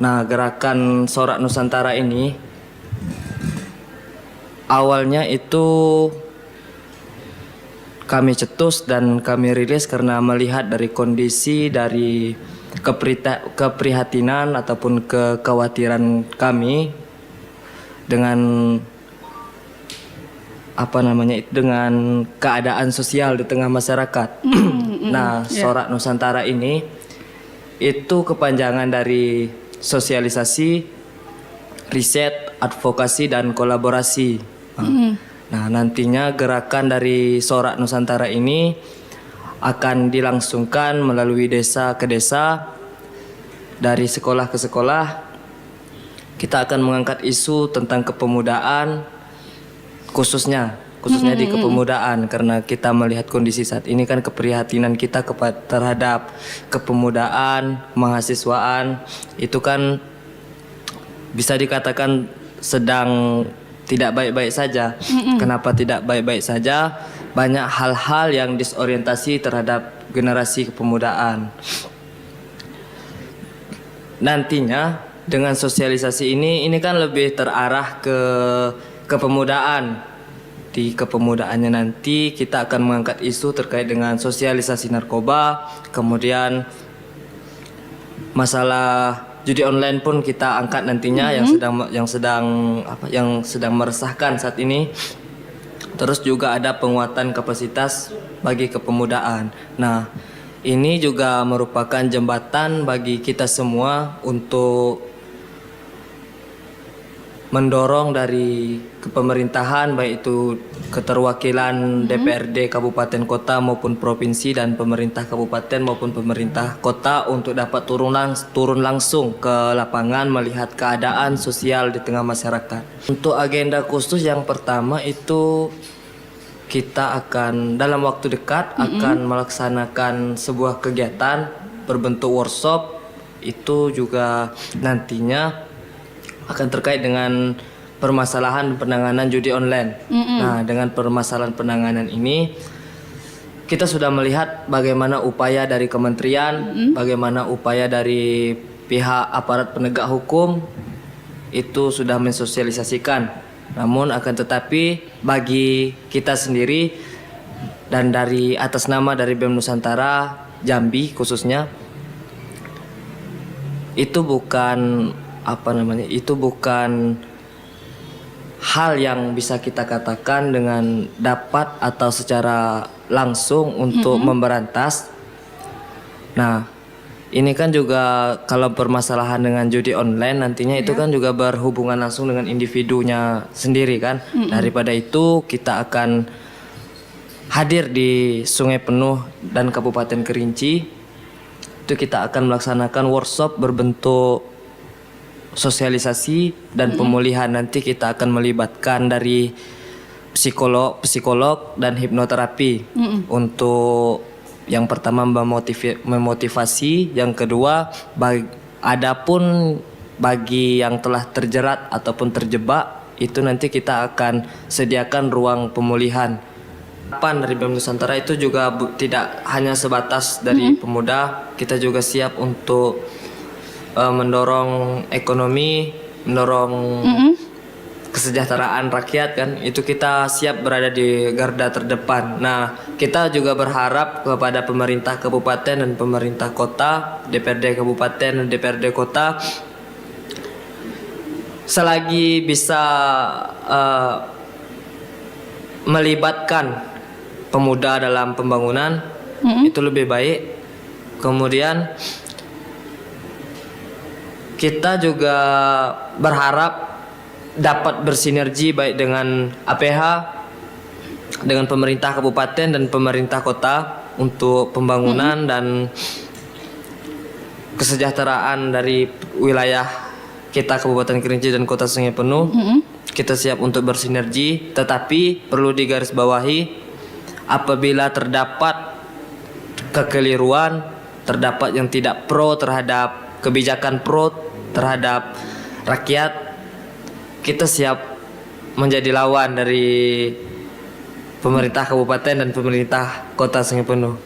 Nah, gerakan Sorak Nusantara ini awalnya itu kami cetus dan kami rilis karena melihat dari kondisi, dari keprihatinan ataupun kekhawatiran kami dengan dengan keadaan sosial di tengah masyarakat. Nah, Sorak Nusantara ini itu kepanjangan dari sosialisasi, riset, advokasi, dan kolaborasi. Nah, nantinya gerakan dari Sorak Nusantara ini akan dilangsungkan melalui desa ke desa, dari sekolah ke sekolah. Kita akan mengangkat isu tentang kepemudaan, khususnya di kepemudaan, karena kita melihat kondisi saat ini kan keprihatinan kita terhadap kepemudaan, mahasiswaan itu kan bisa dikatakan sedang tidak baik-baik saja. Kenapa tidak baik-baik saja? Banyak hal-hal yang disorientasi terhadap generasi kepemudaan. Nantinya dengan sosialisasi ini kan lebih terarah ke kepemudaan. Di kepemudaannya nanti kita akan mengangkat isu terkait dengan sosialisasi narkoba, kemudian masalah judi online pun kita angkat nantinya, yang sedang meresahkan saat ini. Terus juga ada penguatan kapasitas bagi kepemudaan. Nah, ini juga merupakan jembatan bagi kita semua untuk mendorong dari kepemerintahan, baik itu keterwakilan DPRD kabupaten kota maupun provinsi, dan pemerintah kabupaten maupun pemerintah kota untuk dapat turun langsung ke lapangan melihat keadaan sosial di tengah masyarakat. Untuk agenda khusus yang pertama itu kita akan dalam waktu dekat akan melaksanakan sebuah kegiatan berbentuk workshop. Itu juga nantinya akan terkait dengan permasalahan penanganan judi online. Nah, dengan permasalahan penanganan ini kita sudah melihat bagaimana upaya dari kementerian, bagaimana upaya dari pihak aparat penegak hukum itu sudah mensosialisasikan. Namun akan tetapi bagi kita sendiri dan dari atas nama dari BEM Nusantara Jambi khususnya, itu bukan hal yang bisa kita katakan dengan dapat atau secara langsung untuk memberantas. Nah, ini kan juga kalau permasalahan dengan judi online nantinya itu kan juga berhubungan langsung dengan individunya sendiri kan. Daripada itu kita akan hadir di Sungai Penuh dan Kabupaten Kerinci. Itu kita akan melaksanakan workshop berbentuk sosialisasi dan pemulihan. Nanti kita akan melibatkan dari psikolog dan hipnoterapi untuk yang pertama memotivasi, yang kedua adapun bagi yang telah terjerat ataupun terjebak itu nanti kita akan sediakan ruang pemulihan. Harapan dari BEM Nusantara itu juga tidak hanya sebatas dari pemuda, kita juga siap untuk mendorong ekonomi, mendorong kesejahteraan rakyat kan. Itu kita siap berada di garda terdepan. Nah, kita juga berharap kepada pemerintah kabupaten dan pemerintah kota, DPRD kabupaten dan DPRD kota, selagi bisa melibatkan pemuda dalam pembangunan itu lebih baik. Kemudian kita juga berharap dapat bersinergi baik dengan APH, dengan pemerintah kabupaten dan pemerintah kota untuk pembangunan dan kesejahteraan dari wilayah kita Kabupaten Kerinci dan Kota Sungai Penuh. Kita siap untuk bersinergi, tetapi perlu digarisbawahi apabila terdapat kekeliruan, terdapat yang tidak pro terhadap kebijakan pro terhadap rakyat, kita siap menjadi lawan dari pemerintah kabupaten dan pemerintah Kota Sungai Penuh.